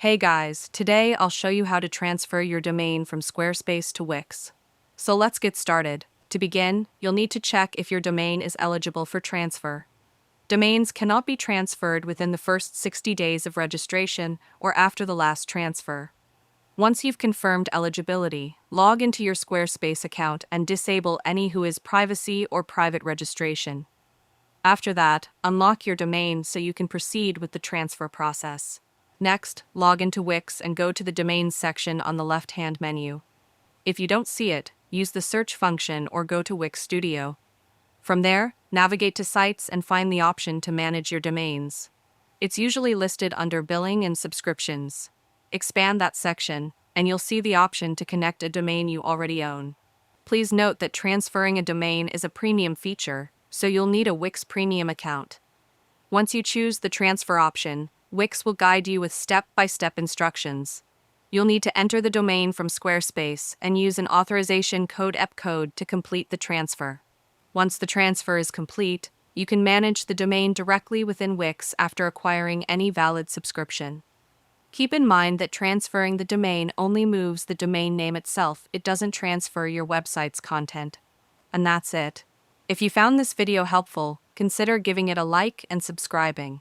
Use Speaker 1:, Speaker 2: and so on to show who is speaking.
Speaker 1: Hey guys, today I'll show you how to transfer your domain from Squarespace to Wix. So let's get started. To begin, you'll need to check if your domain is eligible for transfer. Domains cannot be transferred within the first 60 days of registration or after the last transfer. Once you've confirmed eligibility, log into your Squarespace account and disable any who is privacy or private registration. After that, unlock your domain so you can proceed with the transfer process. Next, log into Wix and go to the Domains section on the left-hand menu. If you don't see it, use the search function or go to Wix Studio. From there, navigate to Sites and find the option to manage your domains. It's usually listed under Billing and Subscriptions. Expand that section, and you'll see the option to connect a domain you already own. Please note that transferring a domain is a premium feature, so you'll need a Wix Premium account. Once you choose the transfer option, Wix will guide you with step-by-step instructions. You'll need to enter the domain from Squarespace and use an authorization code EP code to complete the transfer. Once the transfer is complete, you can manage the domain directly within Wix after acquiring any valid subscription. Keep in mind that transferring the domain only moves the domain name itself, it doesn't transfer your website's content. And that's it. If you found this video helpful, consider giving it a like and subscribing.